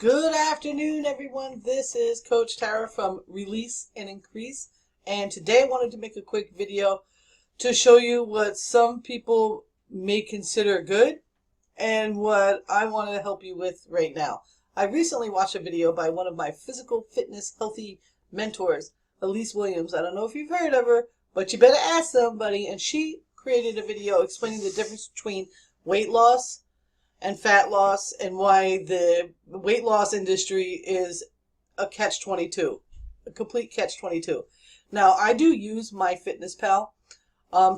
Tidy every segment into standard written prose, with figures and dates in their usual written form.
Good afternoon, everyone. This is Coach Tara from Release and Increase, and today I wanted to make a quick video to show you what some people may consider good and what I want to help you with right now. I recently watched a video by one of my physical fitness healthy mentors, Alyse Williams. I don't know if you've heard of her, but you better ask somebody, and she created a video explaining the difference between weight loss and fat loss, and why the weight loss industry is a catch-22, a complete catch-22. Now, I do use MyFitnessPal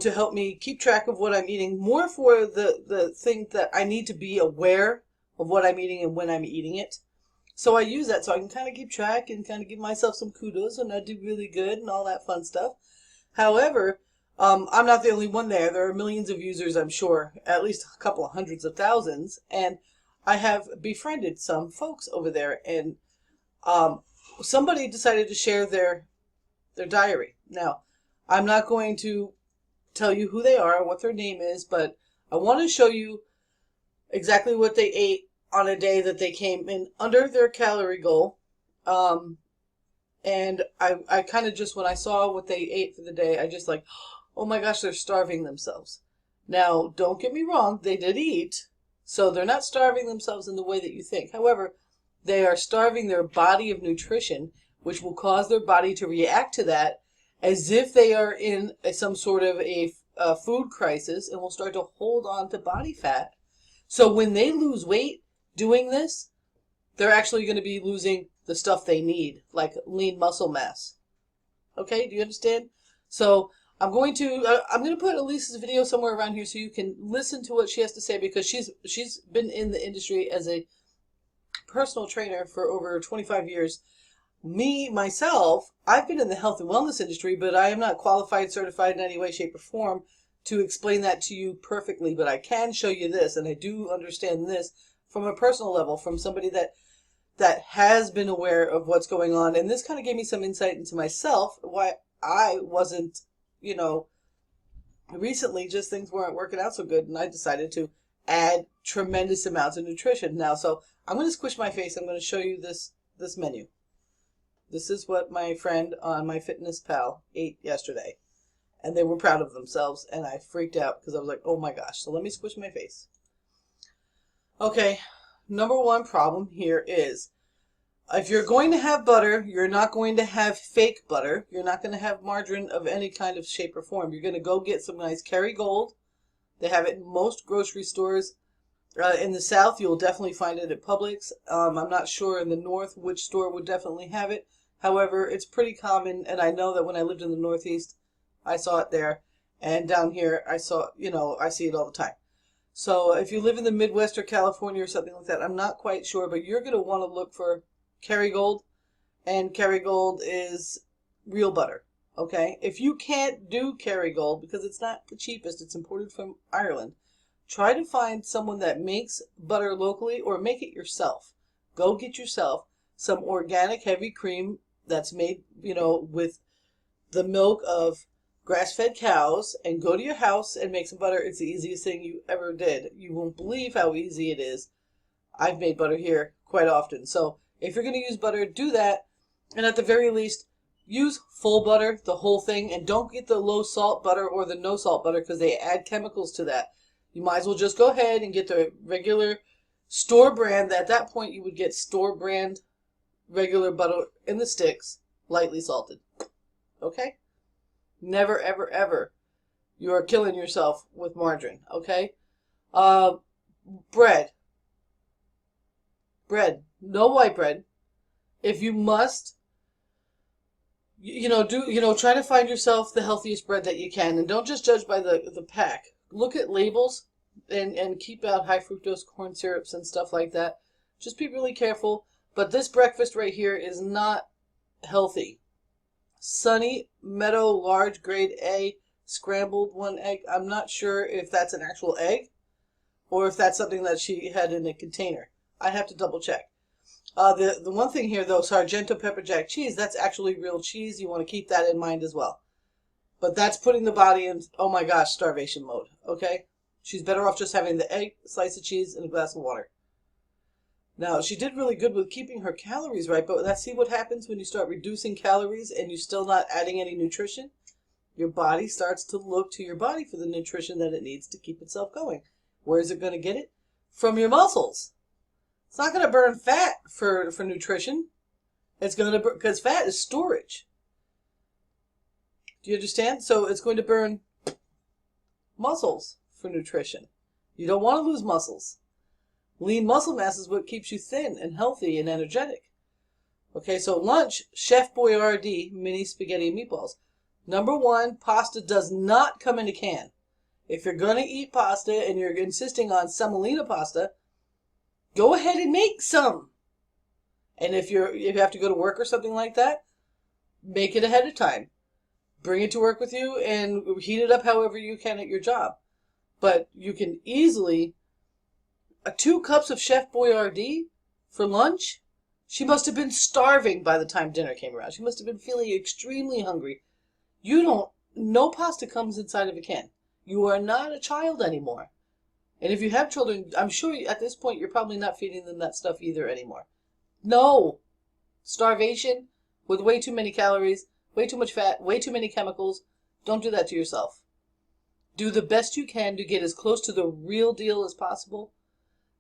to help me keep track of what I'm eating, more for the thing that I need to be aware of what I'm eating and when I'm eating it. So I use that so I can kind of keep track and kind of give myself some kudos when I do really good and all that fun stuff. However, I'm not the only one there. There are millions of users, I'm sure, at least a couple of hundreds of thousands. And I have befriended some folks over there, and somebody decided to share their diary. Now, I'm not going to tell you who they are or what their name is, but I want to show you exactly what they ate on a day that they came in under their calorie goal. And I kind of just, when I saw what they ate for the day, I just like, oh my gosh, they're starving themselves. Now, don't get me wrong, they did eat, so they're not starving themselves in the way that you think. However, they are starving their body of nutrition, which will cause their body to react to that as if they are in some sort of a food crisis, and will start to hold on to body fat. So when they lose weight doing this, they're actually going to be losing the stuff they need, like lean muscle mass. Okay, do you understand? So I'm going to put Alyse's video somewhere around here so you can listen to what she has to say, because she's been in the industry as a personal trainer for over 25 years. Myself, I've been in the health and wellness industry, but I am not qualified, certified in any way, shape, or form to explain that to you perfectly. But I can show you this, and I do understand this from a personal level, from somebody that has been aware of what's going on. And this kind of gave me some insight into myself, why I wasn't, recently just things weren't working out so good, and I decided to add tremendous amounts of nutrition. Now, so I'm going to squish my face. I'm going to show you this menu. This is what my friend on MyFitnessPal ate yesterday, and they were proud of themselves, and I freaked out because I was like, oh my gosh. So let me squish my face. Okay, number one problem here is, if you're going to have butter, you're not going to have fake butter. You're not going to have margarine of any kind of shape or form. You're going to go get some nice Kerrygold. They have it in most grocery stores. In the South, you'll definitely find it at Publix. I'm not sure in the North which store would definitely have it. However, it's pretty common, and I know that when I lived in the Northeast, I saw it there. And down here, I see it all the time. So if you live in the Midwest or California or something like that, I'm not quite sure, but you're going to want to look for Kerrygold, and Kerrygold is real butter, okay? If you can't do Kerrygold because it's not the cheapest, it's imported from Ireland, try to find someone that makes butter locally, or make it yourself. Go get yourself some organic heavy cream that's made, with the milk of grass-fed cows, and go to your house and make some butter. It's the easiest thing you ever did. You won't believe how easy it is. I've made butter here quite often. So if you're going to use butter, do that. And at the very least, use full butter, the whole thing, and don't get the low salt butter or the no salt butter, because they add chemicals to that. You might as well just go ahead and get the regular store brand. At that point, you would get store brand regular butter in the sticks, lightly salted. Okay? Never, ever, ever. You are killing yourself with margarine. Okay? Bread. No white bread. If you must, try to find yourself the healthiest bread that you can, and don't just judge by the pack. Look at labels and keep out high fructose corn syrups and stuff like that. Just be really careful. But this breakfast right here is not healthy. Sunny Meadow large grade A scrambled 1 egg. I'm not sure if that's an actual egg or if that's something that she had in a container. I have to double check. The one thing here, though, Sargento pepper jack cheese, that's actually real cheese. You want to keep that in mind as well. But that's putting the body in, oh my gosh, starvation mode, okay? She's better off just having the egg, a slice of cheese, and a glass of water. Now, she did really good with keeping her calories right, but see what happens when you start reducing calories and you're still not adding any nutrition? Your body starts to look to your body for the nutrition that it needs to keep itself going. Where is it going to get it? From your muscles. It's not going to burn fat for nutrition. It's going to burn, because fat is storage. Do you understand? So it's going to burn muscles for nutrition. You don't want to lose muscles. Lean muscle mass is what keeps you thin and healthy and energetic. Okay, so lunch, Chef Boyardee mini spaghetti and meatballs. Number one, pasta does not come in a can. If you're going to eat pasta and you're insisting on semolina pasta, go ahead and make some. And if you have to go to work or something like that, make it ahead of time. Bring it to work with you and heat it up however you can at your job. But you can easily, 2 cups of Chef Boyardee for lunch? She must have been starving by the time dinner came around. She must have been feeling extremely hungry. No pasta comes inside of a can. You are not a child anymore. And if you have children, I'm sure at this point you're probably not feeding them that stuff either anymore. No. Starvation with way too many calories, way too much fat, way too many chemicals. Don't do that to yourself. Do the best you can to get as close to the real deal as possible.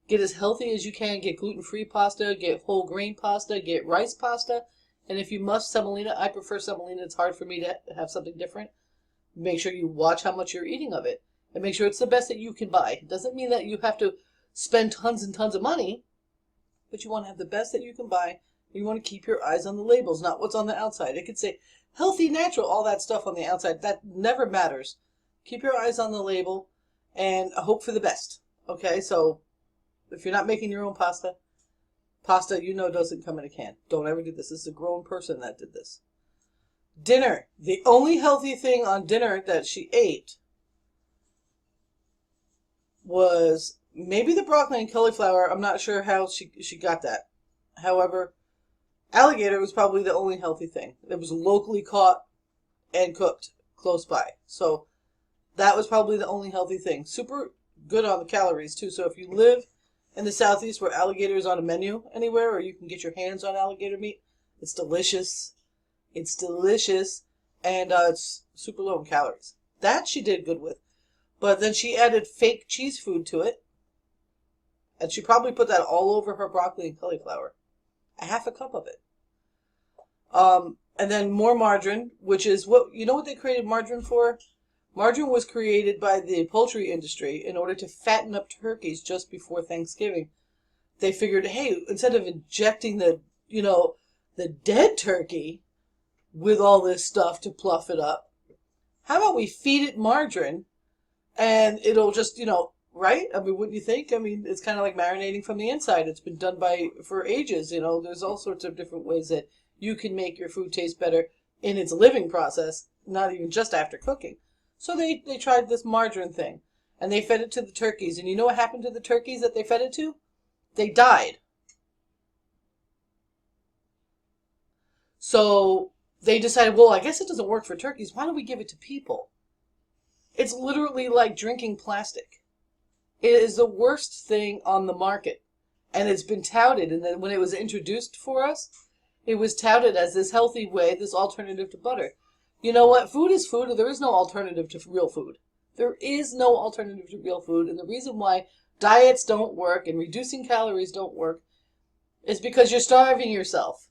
Get as healthy as you can. Get gluten-free pasta, get whole grain pasta, get rice pasta. And if you must, semolina. I prefer semolina. It's hard for me to have something different. Make sure you watch how much you're eating of it. And make sure it's the best that you can buy. It doesn't mean that you have to spend tons and tons of money. But you want to have the best that you can buy. You want to keep your eyes on the labels, not what's on the outside. It could say healthy, natural, all that stuff on the outside. That never matters. Keep your eyes on the label and hope for the best. Okay, so if you're not making your own pasta doesn't come in a can. Don't ever do this. This is a grown person that did this. Dinner. The only healthy thing on dinner that she ate was maybe the broccoli and cauliflower. I'm not sure how she got that. However, alligator was probably the only healthy thing. It was locally caught and cooked close by. So that was probably the only healthy thing. Super good on the calories too. So if you live in the Southeast where alligator is on a menu anywhere, or you can get your hands on alligator meat, it's delicious. It's delicious, and it's super low in calories. That she did good with. But then she added fake cheese food to it, and she probably put that all over her broccoli and cauliflower. A half a cup of it. And then more margarine, which is what they created margarine for? Margarine was created by the poultry industry in order to fatten up turkeys just before Thanksgiving. They figured, hey, instead of injecting the dead turkey with all this stuff to pluff it up, how about we feed it margarine and it'll just, right? I mean, wouldn't you think? I mean, it's kind of like marinating from the inside. It's been done for ages, There's all sorts of different ways that you can make your food taste better in its living process, not even just after cooking. So they tried this margarine thing, and they fed it to the turkeys. And you know what happened to the turkeys that they fed it to? They died. So they decided, well, I guess it doesn't work for turkeys. Why don't we give it to people? It's literally like drinking plastic. It is the worst thing on the market. And it's been touted. And then when it was introduced for us, it was touted as this healthy way, this alternative to butter. You know what? Food is food, and there is no alternative to real food. There is no alternative to real food. And the reason why diets don't work and reducing calories don't work is because you're starving yourself.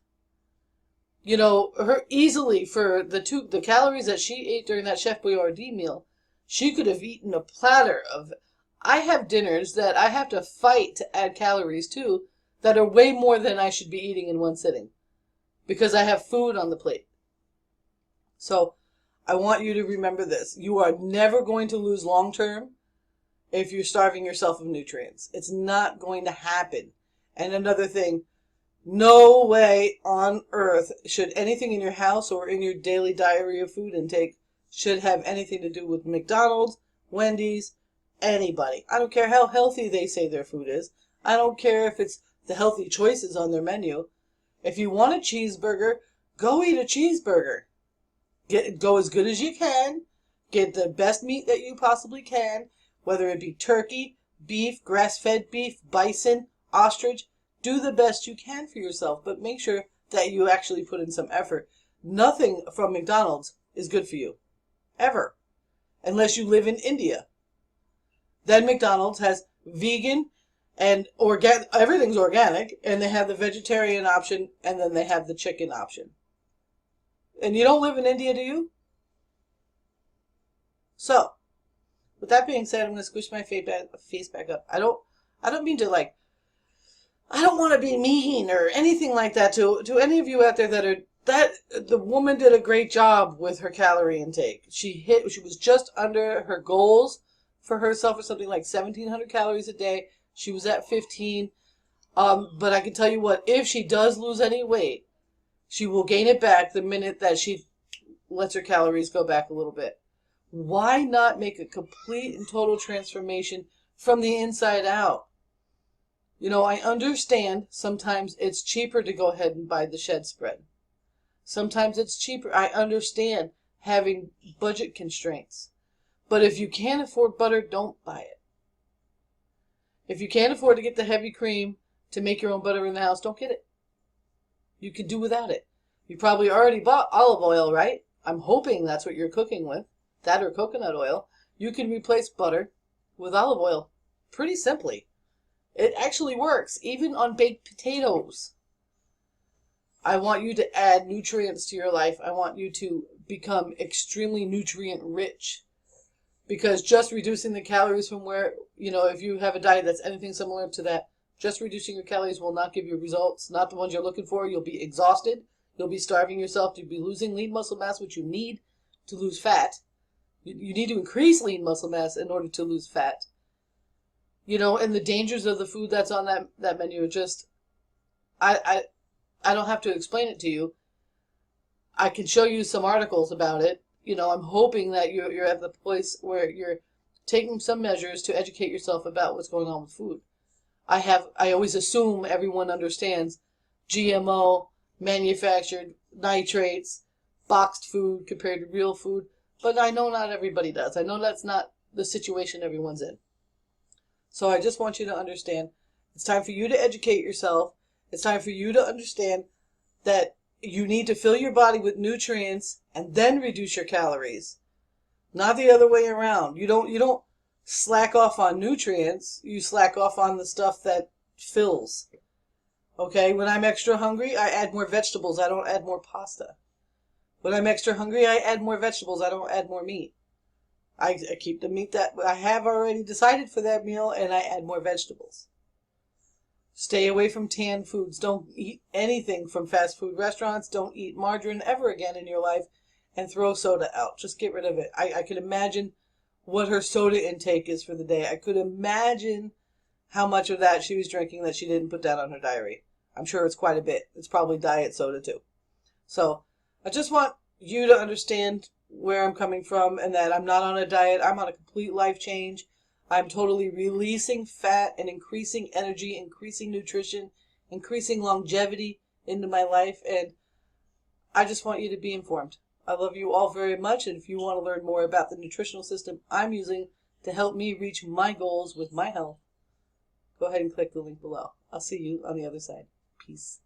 Her easily for the calories that she ate during that Chef Boyardee meal, she could have eaten a platter of. I have dinners that I have to fight to add calories to that are way more than I should be eating in one sitting because I have food on the plate. So I want you to remember this. You are never going to lose long term if you're starving yourself of nutrients. It's not going to happen. And another thing, no way on earth should anything in your house or in your daily diary of food intake should have anything to do with McDonald's, Wendy's, anybody. I don't care how healthy they say their food is. I don't care if it's the healthy choices on their menu. If you want a cheeseburger, go eat a cheeseburger. Go as good as you can. Get the best meat that you possibly can, whether it be turkey, beef, grass-fed beef, bison, ostrich. Do the best you can for yourself, but make sure that you actually put in some effort. Nothing from McDonald's is good for you, ever, unless you live in India. Then McDonald's has vegan and everything's organic, and they have the vegetarian option, and then they have the chicken option. And you don't live in India, do you? So, with that being said, I'm going to squish my face back up. I don't mean to I don't want to be mean or anything like that to any of you out there that the woman did a great job with her calorie intake. She was just under her goals for herself, or something like 1,700 calories a day. She was at 15. But I can tell you what, if she does lose any weight, she will gain it back the minute that she lets her calories go back a little bit. Why not make a complete and total transformation from the inside out? You know, I understand sometimes it's cheaper to go ahead and buy the shed spread. Sometimes it's cheaper. I understand having budget constraints. But if you can't afford butter, don't buy it. If you can't afford to get the heavy cream to make your own butter in the house, don't get it. You can do without it. You probably already bought olive oil, right? I'm hoping that's what you're cooking with. That or coconut oil. You can replace butter with olive oil pretty simply. It actually works, even on baked potatoes. I want you to add nutrients to your life. I want you to become extremely nutrient rich. Because just reducing the calories from where, if you have a diet that's anything similar to that, just reducing your calories will not give you results, not the ones you're looking for. You'll be exhausted. You'll be starving yourself. You'll be losing lean muscle mass, which you need to lose fat. You need to increase lean muscle mass in order to lose fat. And the dangers of the food that's on that menu are just, I don't have to explain it to you. I can show you some articles about it. I'm hoping that you're at the place where you're taking some measures to educate yourself about what's going on with food. I always assume everyone understands GMO, manufactured, nitrates, boxed food compared to real food, but I know not everybody does. I know that's not the situation everyone's in. So I just want you to understand, it's time for you to educate yourself. It's time for you to understand that you need to fill your body with nutrients and then reduce your calories. Not the other way around. You don't slack off on nutrients. You slack off on the stuff that fills. Okay? When I'm extra hungry, I add more vegetables. I don't add more pasta. When I'm extra hungry, I add more vegetables. I don't add more meat. I keep the meat that I have already decided for that meal, and I add more vegetables. Stay away from canned foods. Don't eat anything from fast food restaurants. Don't eat margarine ever again in your life, and throw soda out. Just get rid of it. I could imagine what her soda intake is for the day. I could imagine how much of that she was drinking that she didn't put down on her diary. I'm sure it's quite a bit. It's probably diet soda too. So I just want you to understand where I'm coming from, and that I'm not on a diet. I'm on a complete life change. I'm totally releasing fat and increasing energy, increasing nutrition, increasing longevity into my life, and I just want you to be informed. I love you all very much, and if you want to learn more about the nutritional system I'm using to help me reach my goals with my health, go ahead and click the link below. I'll see you on the other side. Peace.